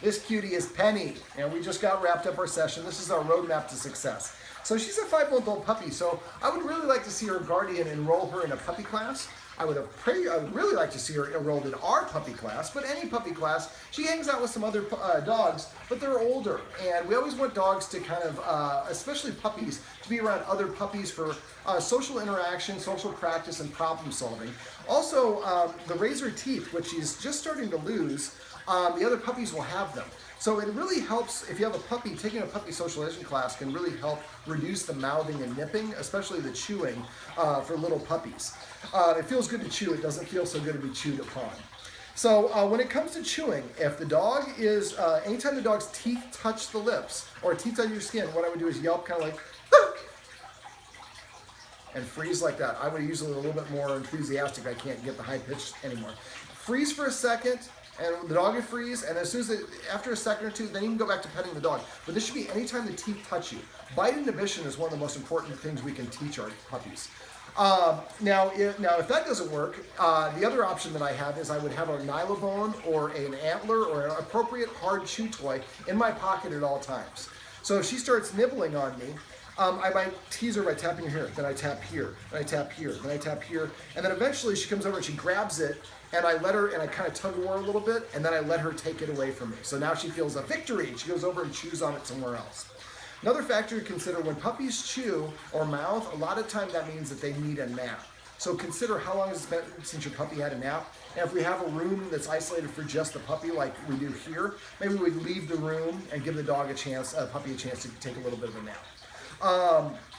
This cutie is Penny, and we just got wrapped up our session. This is our roadmap to success. So she's a 5-month-old puppy, so I would really like to see her guardian enroll her in a puppy class. I would really like to see her enrolled in our puppy class, but any puppy class. She hangs out with some other dogs, but they're older, and we always want dogs to kind of, especially puppies, to be around other puppies for social interaction, social practice, and problem solving. Also, the razor teeth, which she's just starting to lose, the other puppies will have them. So it really helps if you have a puppy, taking a puppy socialization class can really help reduce the mouthing and nipping, especially the chewing for little puppies. It feels good to chew, it doesn't feel so good to be chewed upon. So when it comes to chewing, if the dog is, anytime the dog's teeth touch the lips or teeth touch your skin, what I would do is yelp kind of like, and freeze like that. I would usually a little bit more enthusiastic. I can't get the high pitch anymore. Freeze for a second, and the dog will freeze, and as soon as after a second or two, then you can go back to petting the dog. But this should be anytime the teeth touch you. Bite inhibition is one of the most important things we can teach our puppies. Now, if that doesn't work, the other option that I have is I would have a nylabone or an antler or an appropriate hard chew toy in my pocket at all times. So if she starts nibbling on me, I might tease her by tapping her here, then I tap here, then I tap here, then I tap here, and then eventually she comes over and she grabs it, and I let her, and I kind of tug war a little bit, and then I let her take it away from me. So now she feels a victory. She goes over and chews on it somewhere else. Another factor to consider, when puppies chew or mouth, a lot of time that means that they need a nap. So consider how long it's been since your puppy had a nap. And if we have a room that's isolated for just the puppy like we do here, maybe we'd leave the room and give the dog a chance, puppy a chance to take a little bit of a nap.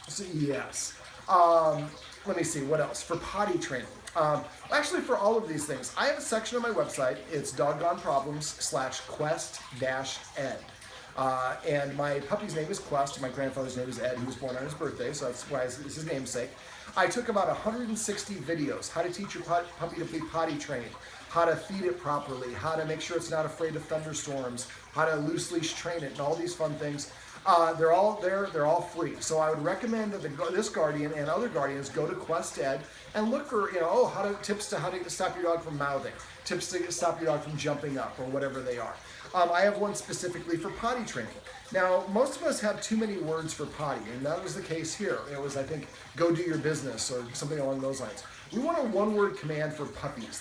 So yes. Let me see, what else? For potty training. Actually, for all of these things, I have a section on my website. It's doggoneproblems/quest-ed. And my puppy's name is Quest. My grandfather's name is Ed. He was born on his birthday, so that's why it's his namesake. I took about 160 videos, how to teach your puppy to be potty trained, how to feed it properly, how to make sure it's not afraid of thunderstorms, how to loose leash train it, and all these fun things. They're all there, they're all free. So I would recommend that this guardian and other guardians go to Quest Ed and look for, tips to how to stop your dog from mouthing, tips to stop your dog from jumping up, or whatever they are. I have one specifically for potty training. Now, most of us have too many words for potty, and that was the case here. It was, I think, go do your business, or something along those lines. We want a one-word command for puppies.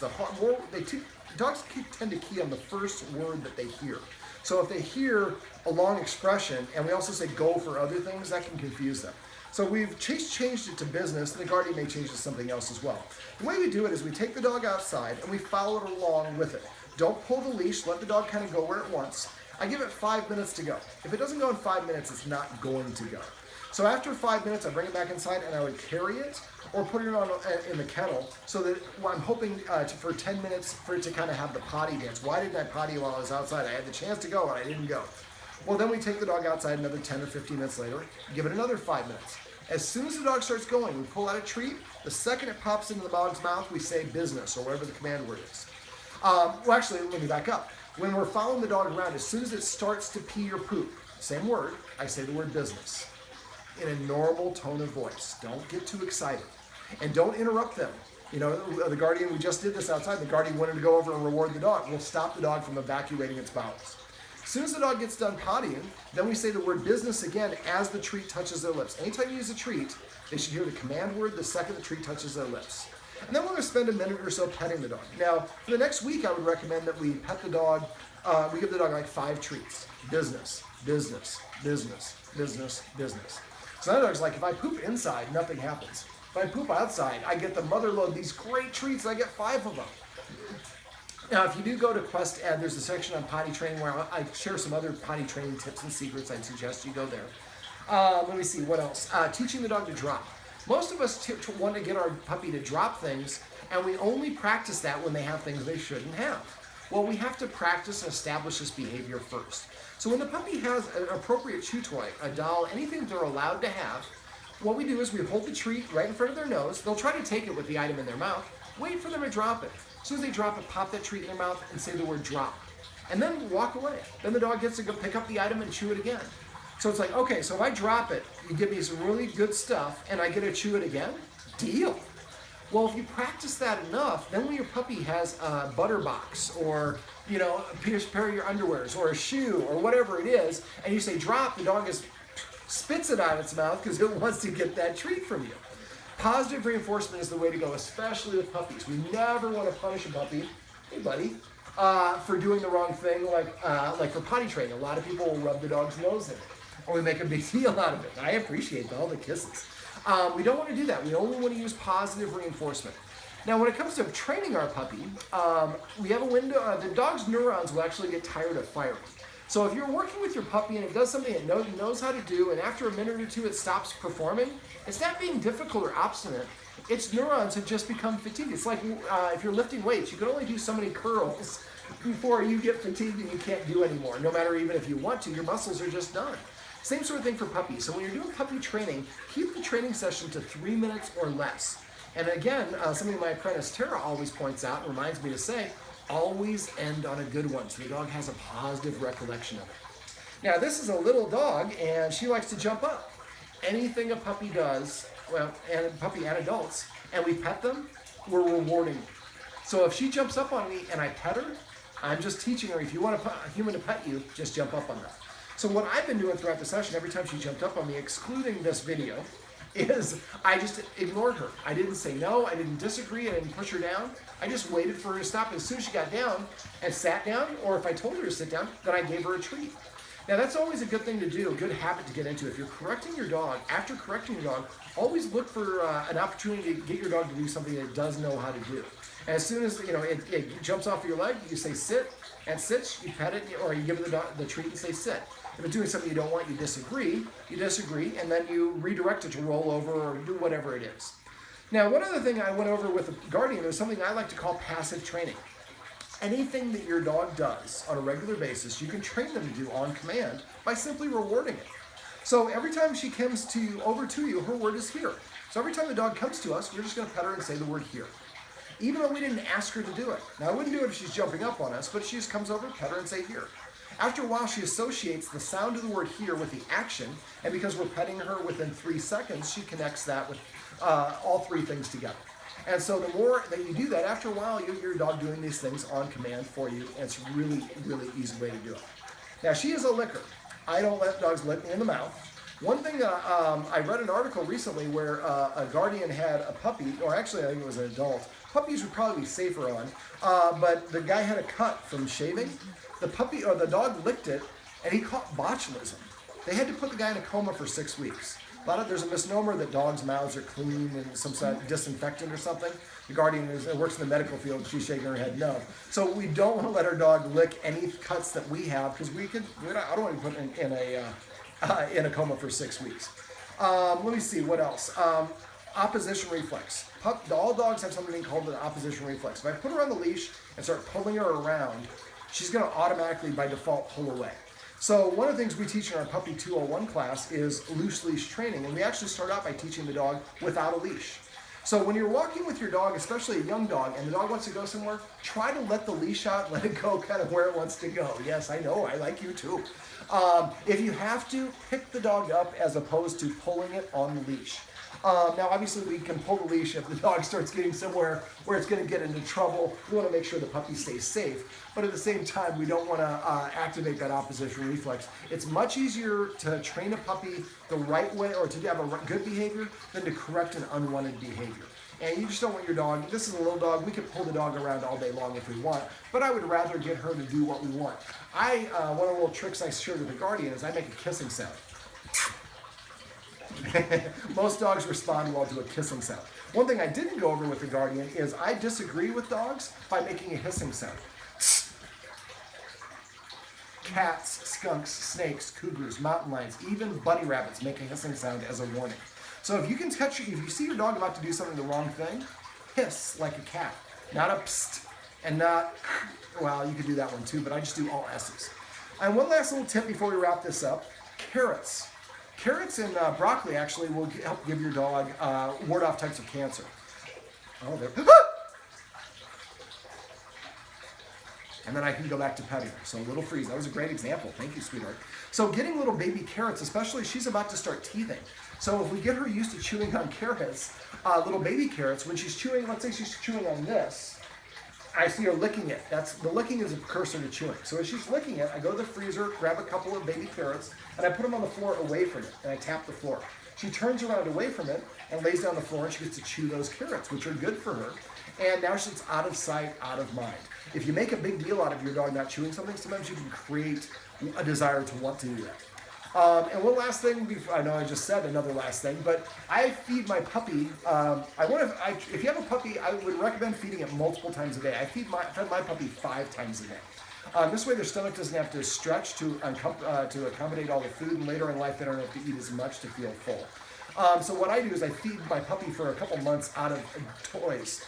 Dogs tend to key on the first word that they hear. So if they hear a long expression, and we also say go for other things, that can confuse them. So we've changed it to business, and the guardian may change it to something else as well. The way we do it is we take the dog outside, and we follow it along with it. Don't pull the leash, let the dog kind of go where it wants. I give it 5 minutes to go. If it doesn't go in 5 minutes, it's not going to go. So after 5 minutes, I bring it back inside, and I would carry it or put it on in the kennel, so that I'm hoping for 10 minutes for it to kind of have the potty dance. Why didn't I potty while I was outside? I had the chance to go, and I didn't go. Well, then we take the dog outside another 10 or 15 minutes later, give it another 5 minutes. As soon as the dog starts going, we pull out a treat. The second it pops into the dog's mouth, we say business, or whatever the command word is. Actually, let me back up. When we're following the dog around, as soon as it starts to pee or poop, same word, I say the word business in a normal tone of voice. Don't get too excited. And don't interrupt them. The guardian, we just did this outside. The guardian wanted to go over and reward the dog. We'll stop the dog from evacuating its bowels. As soon as the dog gets done pottying, then we say the word business again as the treat touches their lips. Anytime you use a treat, they should hear the command word the second the treat touches their lips. And then we're going to spend a minute or so petting the dog. Now, for the next week, I would recommend that we pet the dog. We give the dog like 5 treats. Business, business, business, business, business. So that dog's like, if I poop inside, nothing happens. If I poop outside, I get the mother load, these great treats, I get 5 of them. Now, if you do go to Quest Ed, there's a section on potty training where I share some other potty training tips and secrets. I'd suggest you go there. Let me see, what else? Teaching the dog to drop. Most of us want to get our puppy to drop things, and we only practice that when they have things they shouldn't have. Well, we have to practice and establish this behavior first. So when the puppy has an appropriate chew toy, a doll, anything they're allowed to have, what we do is we hold the treat right in front of their nose. They'll try to take it with the item in their mouth. Wait for them to drop it. As soon as they drop it, pop that treat in their mouth and say the word drop. And then walk away. Then the dog gets to go pick up the item and chew it again. So it's like, okay, so if I drop it, you give me some really good stuff, and I get to chew it again? Deal. Well, if you practice that enough, then when your puppy has a butter box or, you know, a pair of your underwears or a shoe or whatever it is, and you say drop, the dog spits it out of its mouth because it wants to get that treat from you. Positive reinforcement is the way to go, especially with puppies. We never want to punish a puppy, hey buddy, for doing the wrong thing, like for potty training. A lot of people will rub the dog's nose in it, or we make a big deal out of it. I appreciate all the kisses. We don't want to do that. We only want to use positive reinforcement. Now, when it comes to training our puppy, we have a window. The dog's neurons will actually get tired of firing. So if you're working with your puppy and it does something it knows how to do, and after a minute or two it stops performing, it's not being difficult or obstinate. Its neurons have just become fatigued. It's like if you're lifting weights, you can only do so many curls before you get fatigued and you can't do anymore. No matter even if you want to, your muscles are just done. Same sort of thing for puppies. So when you're doing puppy training, keep the training session to 3 minutes or less. And again, something my apprentice Tara always points out and reminds me to say, always end on a good one so the dog has a positive recollection of it. Now this is a little dog and she likes to jump up. Anything a puppy does, well, and a puppy and adults, and we pet them, we're rewarding them. So if she jumps up on me and I pet her, I'm just teaching her, if you want a human to pet you, just jump up on them. So what I've been doing throughout the session, every time she jumped up on me, excluding this video, is I just ignored her. I didn't say no, I didn't disagree, I didn't push her down. I just waited for her to stop. As soon as she got down and sat down, or if I told her to sit down, then I gave her a treat. Now that's always a good thing to do, a good habit to get into. If you're correcting your dog, after correcting your dog, always look for an opportunity to get your dog to do something that it does know how to do. And as soon as it jumps off your leg, you say sit, and sits, you pet it, or you give it the treat and say sit. If it's doing something you don't want, you disagree, and then you redirect it to roll over or do whatever it is. Now, one other thing I went over with the Guardian is something I like to call passive training. Anything that your dog does on a regular basis, you can train them to do on command by simply rewarding it. So every time she comes over to you, her word is here. So every time the dog comes to us, we're just going to pet her and say the word here. Even though we didn't ask her to do it. Now, I wouldn't do it if she's jumping up on us, but she just comes over, pet her, and say here. After a while, she associates the sound of the word here with the action, and because we're petting her within 3 seconds, she connects that with all 3 things together. And so the more that you do that, after a while, you get your dog doing these things on command for you, and it's a really, really easy way to do it. Now, she is a licker. I don't let dogs lick me in the mouth. One thing that I read an article recently where a guardian had a puppy, or actually I think it was an adult. Puppies would probably be safer on, but the guy had a cut from shaving. The puppy or the dog licked it, and he caught botulism. They had to put the guy in a coma for 6 weeks. There's a misnomer that dogs' mouths are clean and some sort of disinfectant or something. The guardian works in the medical field. She's shaking her head no. So we don't want to let our dog lick any cuts that we have because I don't want to put in a coma for 6 weeks. Let me see what else. Opposition reflex. All dogs have something called an opposition reflex. If I put her on the leash and start pulling her around, she's going to automatically, by default, pull away. So one of the things we teach in our Puppy 201 class is loose leash training, and we actually start out by teaching the dog without a leash. So when you're walking with your dog, especially a young dog, and the dog wants to go somewhere, try to let the leash out, let it go kind of where it wants to go. Yes, I know, I like you too. If you have to, pick the dog up as opposed to pulling it on the leash. Now, obviously, we can pull the leash if the dog starts getting somewhere where it's going to get into trouble. We want to make sure the puppy stays safe. But at the same time, we don't want to activate that opposition reflex. It's much easier to train a puppy the right way or to have a good behavior than to correct an unwanted behavior. And you just don't want your dog, this is a little dog, we could pull the dog around all day long if we want, but I would rather get her to do what we want. One of the little tricks I shared with the Guardian is I make a kissing sound. Most dogs respond well to a kissing sound. One thing I didn't go over with the Guardian is I disagree with dogs by making a hissing sound. Cats, skunks, snakes, cougars, mountain lions, even bunny rabbits make a hissing sound as a warning. So if you see your dog about to do something the wrong thing, hiss like a cat. Not a psst, and not, well, you could do that one too, but I just do all S's. And one last little tip before we wrap this up, carrots. Carrots and broccoli actually will help give your dog ward off types of cancer. Oh, there. and then I can go back to petting her. So a little freeze. That was a great example. Thank you, sweetheart. So getting little baby carrots, especially she's about to start teething. So if we get her used to chewing on carrots, little baby carrots, when she's chewing, let's say she's chewing on this, I see her licking it. The licking is a precursor to chewing. So as she's licking it, I go to the freezer, grab a couple of baby carrots, and I put them on the floor away from it, and I tap the floor. She turns around away from it and lays down on the floor, and she gets to chew those carrots, which are good for her. And now she's out of sight, out of mind. If you make a big deal out of your dog not chewing something, sometimes you can create a desire to want to do that. And one last thing, I know I just said another last thing, but I feed my puppy. If you have a puppy, I would recommend feeding it multiple times a day. I fed my puppy 5 times a day. This way their stomach doesn't have to stretch to accommodate all the food, and later in life they don't have to eat as much to feel full. So what I do is I feed my puppy for a couple months out of toys,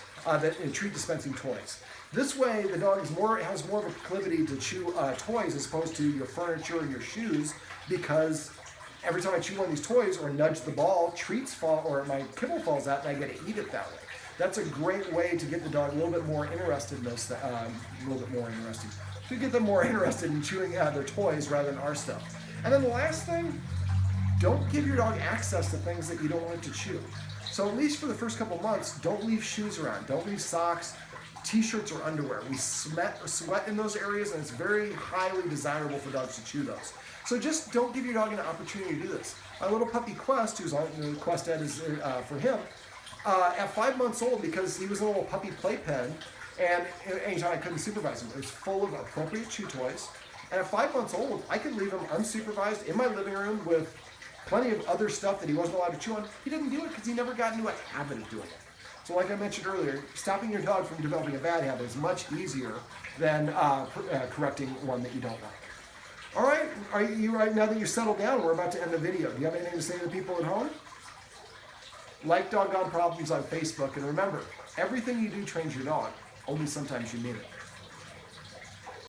treat dispensing toys. This way the dog has more of a proclivity to chew toys as opposed to your furniture and your shoes, because every time I chew one of these toys or nudge the ball, treats fall or my kibble falls out and I get to eat it that way. That's a great way to get the dog a little bit more interested in those, to get them more interested in chewing their toys rather than our stuff. And then the last thing, don't give your dog access to things that you don't want it to chew. So at least for the first couple months, don't leave shoes around, don't leave socks, t-shirts or underwear. We sweat in those areas, and it's very highly desirable for dogs to chew those. So just don't give your dog an opportunity to do this. My little puppy Quest, who's on the Quest Ed is for him, at 5 months old, because he was in a little puppy playpen, and anytime I couldn't supervise him, it was full of appropriate chew toys. And at 5 months old, I could leave him unsupervised in my living room with plenty of other stuff that he wasn't allowed to chew on. He didn't do it because he never got into a habit of doing it. So like I mentioned earlier, stopping your dog from developing a bad habit is much easier than correcting one that you don't like. All right, are you right now that you're settled down? We're about to end the video. Do you have anything to say to the people at home? Like Doggone Problems on Facebook, and remember, everything you do trains your dog, only sometimes you mean it.